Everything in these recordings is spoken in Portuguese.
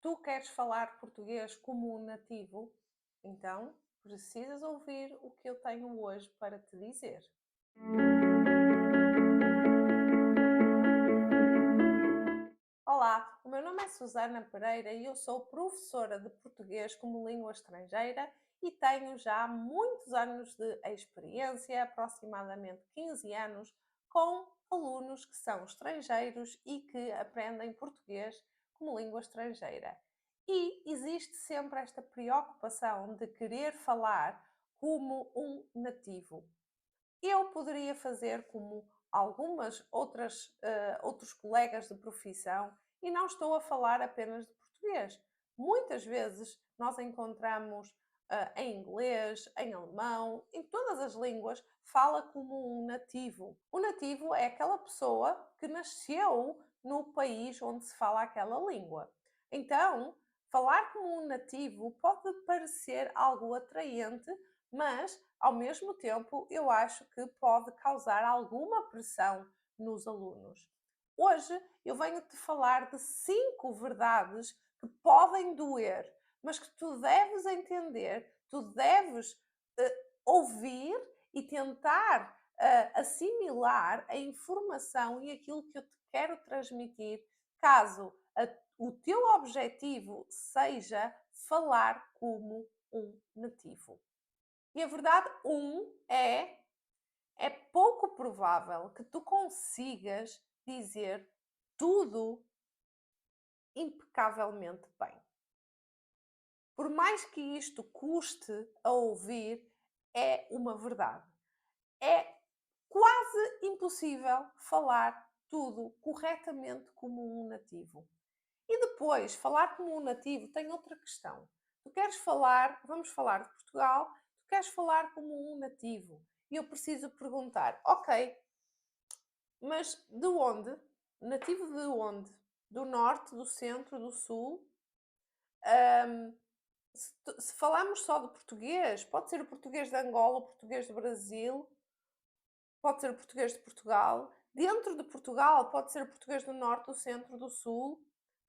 Tu queres falar português como um nativo? Então precisas ouvir o que eu tenho hoje para te dizer. Olá, o meu nome é Susana Pereira e eu sou professora de português como língua estrangeira e tenho já muitos anos de experiência, aproximadamente 15 anos, com alunos que são estrangeiros e que aprendem português como língua estrangeira. E existe sempre esta preocupação de querer falar como um nativo. Eu poderia fazer como algumas outros colegas de profissão e não estou a falar apenas de português. Muitas vezes nós encontramos em inglês, em alemão, em todas as línguas, fala como um nativo. O nativo é aquela pessoa que nasceu no país onde se fala aquela língua. Então, falar como um nativo pode parecer algo atraente, mas ao mesmo tempo, eu acho que pode causar alguma pressão nos alunos. Hoje eu venho-te falar de 5 verdades que podem doer, mas que tu deves entender, tu deves ouvir e tentar assimilar a informação e aquilo que eu te quero transmitir, caso o teu objetivo seja falar como um nativo. E a verdade, é pouco provável que tu consigas dizer tudo impecavelmente bem. Por mais que isto custe a ouvir, é uma verdade. É quase impossível falar tudo corretamente como um nativo. E depois, falar como um nativo tem outra questão. Tu queres falar, vamos falar de Portugal, tu queres falar como um nativo. E eu preciso perguntar, ok, mas de onde? Nativo de onde? Do norte, do centro, do sul? Ahm, se falarmos só de português, pode ser o português de Angola, o português do Brasil, pode ser o português de Portugal. Dentro de Portugal, pode ser o português do norte, do centro, do sul.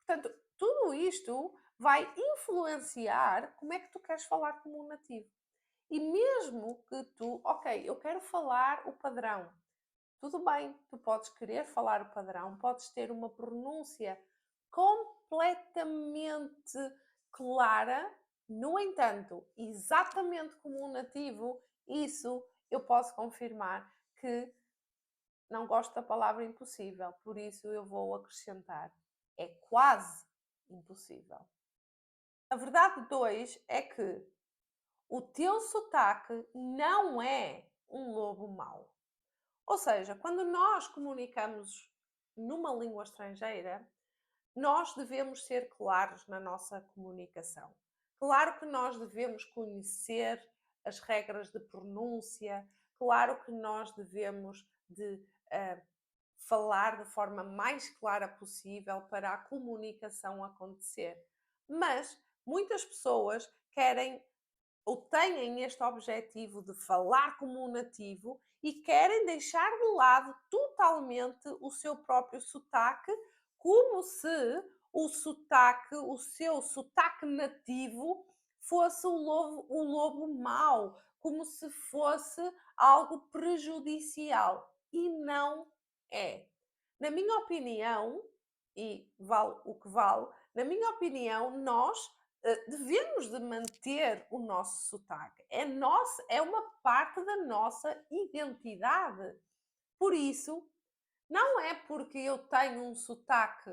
Portanto, tudo isto vai influenciar como é que tu queres falar como um nativo. E mesmo que tu, ok, eu quero falar o padrão, tudo bem, tu podes querer falar o padrão, podes ter uma pronúncia completamente clara, no entanto, exatamente como um nativo, isso eu posso confirmar que não gosto da palavra impossível, por isso eu vou acrescentar. É quase impossível. A verdade 2 é que o teu sotaque não é um lobo mau. Ou seja, quando nós comunicamos numa língua estrangeira, nós devemos ser claros na nossa comunicação. Claro que nós devemos conhecer as regras de pronúncia, claro que nós devemos de falar de forma mais clara possível para a comunicação acontecer. Mas muitas pessoas querem ou têm este objetivo de falar como um nativo e querem deixar de lado totalmente o seu próprio sotaque, como se o seu sotaque nativo, fosse o lobo mau, como se fosse algo prejudicial. E não é. Na minha opinião, e vale o que vale, na minha opinião, nós devemos de manter o nosso sotaque. É uma parte da nossa identidade. Por isso, não é porque eu tenho um sotaque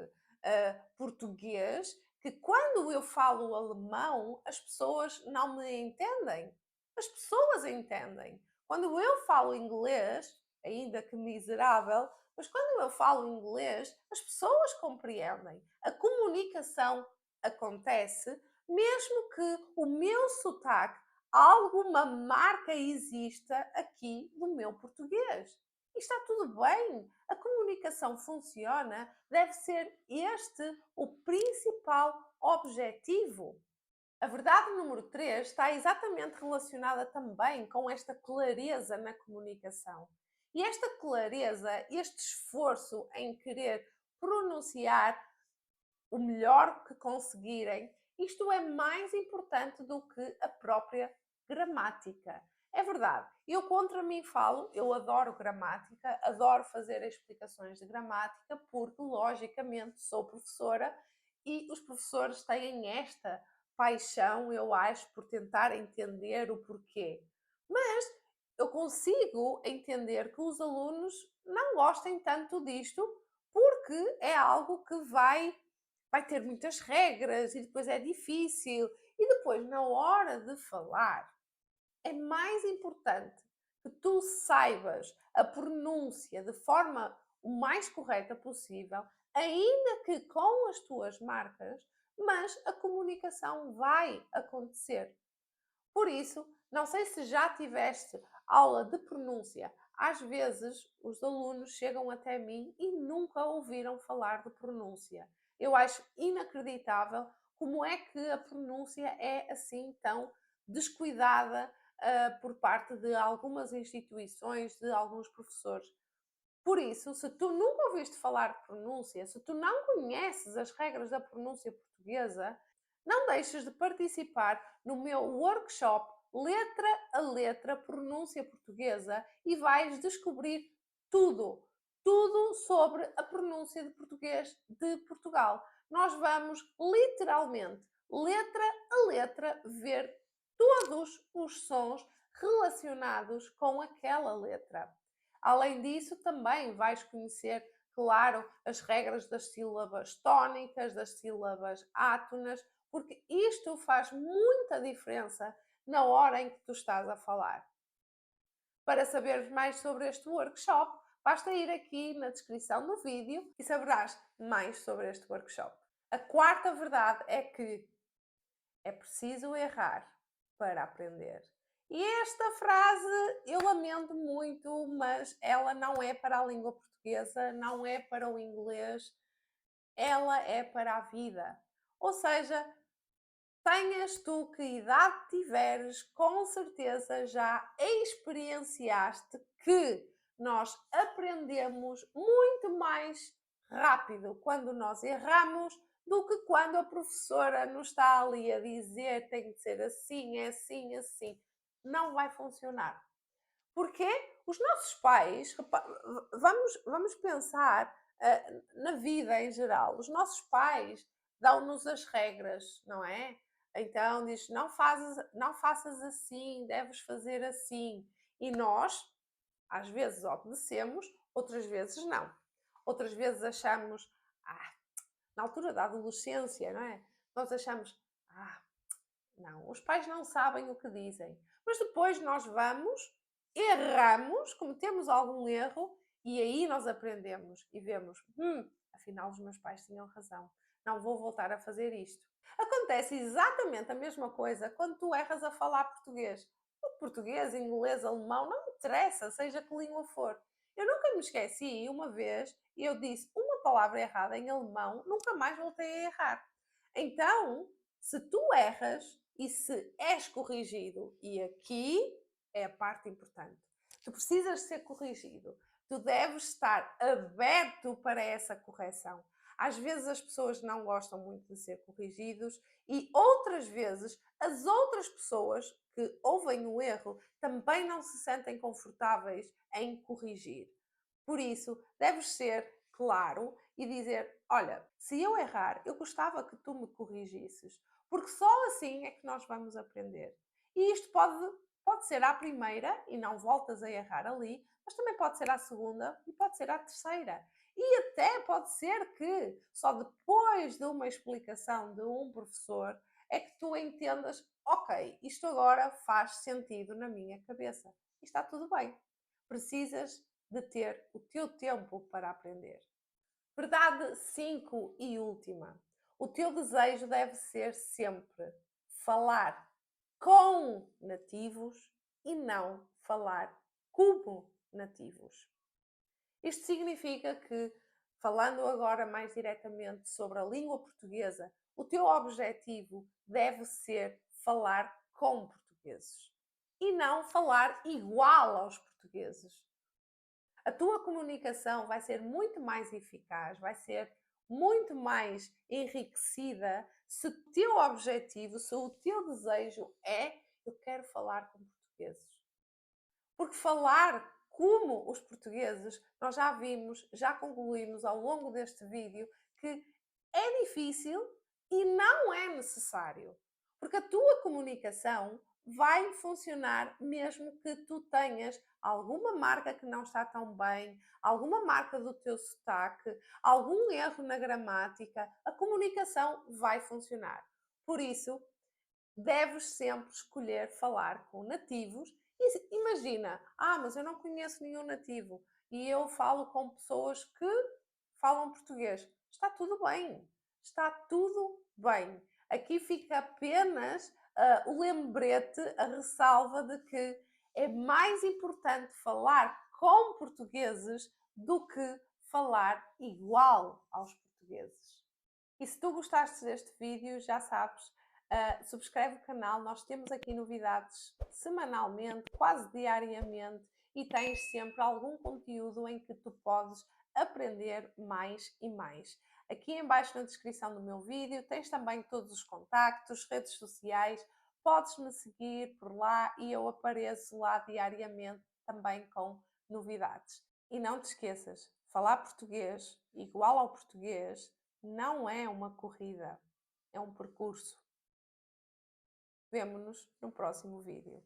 português que quando eu falo alemão as pessoas não me entendem. As pessoas entendem. Quando eu falo inglês, ainda que miserável, mas quando eu falo inglês, as pessoas compreendem. A comunicação acontece, mesmo que o meu sotaque, alguma marca exista aqui no meu português. E está tudo bem, a comunicação funciona, deve ser este o principal objetivo. A verdade número 3 está exatamente relacionada também com esta clareza na comunicação. E esta clareza, este esforço em querer pronunciar o melhor que conseguirem, isto é mais importante do que a própria gramática. É verdade, eu contra mim falo, eu adoro gramática, adoro fazer explicações de gramática, porque, logicamente, sou professora e os professores têm esta paixão, eu acho, por tentar entender o porquê. Mas eu consigo entender que os alunos não gostem tanto disto, porque é algo que vai ter muitas regras e depois é difícil. E depois, na hora de falar, é mais importante que tu saibas a pronúncia de forma o mais correta possível, ainda que com as tuas marcas, mas a comunicação vai acontecer. Por isso, não sei se já tiveste aula de pronúncia. Às vezes, os alunos chegam até mim e nunca ouviram falar de pronúncia. Eu acho inacreditável como é que a pronúncia é assim tão descuidada por parte de algumas instituições, de alguns professores. Por isso, se tu nunca ouviste falar de pronúncia, se tu não conheces as regras da pronúncia portuguesa, não deixes de participar no meu workshop Letra a Letra Pronúncia Portuguesa e vais descobrir tudo, tudo sobre a pronúncia de português de Portugal. Nós vamos literalmente, letra a letra, ver todos os sons relacionados com aquela letra. Além disso, também vais conhecer, claro, as regras das sílabas tónicas, das sílabas átonas, porque isto faz muita diferença na hora em que tu estás a falar. Para saberes mais sobre este workshop, basta ir aqui na descrição do vídeo e saberás mais sobre este workshop. A quarta verdade é que é preciso errar para aprender. E esta frase eu lamento muito, mas ela não é para a língua portuguesa, não é para o inglês, ela é para a vida. Ou seja, tenhas tu que idade tiveres, com certeza já experienciaste que nós aprendemos muito mais rápido quando nós erramos do que quando a professora nos está ali a dizer tem de ser assim, é assim, assim. Não vai funcionar. Porque os nossos pais, vamos pensar na vida em geral, os nossos pais dão-nos as regras, não é? Então diz, não faças assim, deves fazer assim. E nós, às vezes, obedecemos, outras vezes não. Outras vezes achamos, na altura da adolescência, não é? Nós achamos, não, os pais não sabem o que dizem. Mas depois nós vamos, erramos, cometemos algum erro e aí nós aprendemos e vemos, afinal os meus pais tinham razão, não vou voltar a fazer isto. Acontece exatamente a mesma coisa quando tu erras a falar português. O português, inglês, alemão, não interessa, seja que língua for. Eu nunca me esqueci, uma vez, eu disse uma palavra errada em alemão, nunca mais voltei a errar. Então, se tu erras e se és corrigido, e aqui é a parte importante, tu precisas ser corrigido, tu deves estar aberto para essa correção. Às vezes as pessoas não gostam muito de ser corrigidos e outras vezes as outras pessoas que ouvem o erro também não se sentem confortáveis em corrigir. Por isso, deves ser claro e dizer: olha, se eu errar, eu gostava que tu me corrigisses, porque só assim é que nós vamos aprender. E isto pode ser à primeira e não voltas a errar ali, mas também pode ser à segunda e pode ser à terceira. E até pode ser que só depois de uma explicação de um professor é que tu entendas: ok, isto agora faz sentido na minha cabeça. E está tudo bem. Precisas de ter o teu tempo para aprender. Verdade 5 e última. O teu desejo deve ser sempre falar com nativos e não falar como nativos. Isto significa que, falando agora mais diretamente sobre a língua portuguesa, o teu objetivo deve ser falar com portugueses e não falar igual aos portugueses. A tua comunicação vai ser muito mais eficaz, vai ser muito mais enriquecida se o teu objetivo, se o teu desejo é eu quero falar com portugueses. Porque falar como os portugueses, nós já vimos, já concluímos ao longo deste vídeo que é difícil e não é necessário. Porque a tua comunicação vai funcionar mesmo que tu tenhas alguma marca que não está tão bem, alguma marca do teu sotaque, algum erro na gramática, a comunicação vai funcionar. Por isso, deves sempre escolher falar com nativos. E imagina, mas eu não conheço nenhum nativo e eu falo com pessoas que falam português. Está tudo bem, está tudo bem. Aqui fica apenas o lembrete, a ressalva de que é mais importante falar com portugueses do que falar igual aos portugueses. E se tu gostaste deste vídeo, já sabes, subscreve o canal. Nós temos aqui novidades semanalmente, quase diariamente, e tens sempre algum conteúdo em que tu podes aprender mais e mais. Aqui embaixo na descrição do meu vídeo tens também todos os contactos, redes sociais, podes-me seguir por lá e eu apareço lá diariamente também com novidades. E não te esqueças, falar português igual ao português não é uma corrida, é um percurso. Vemo-nos no próximo vídeo.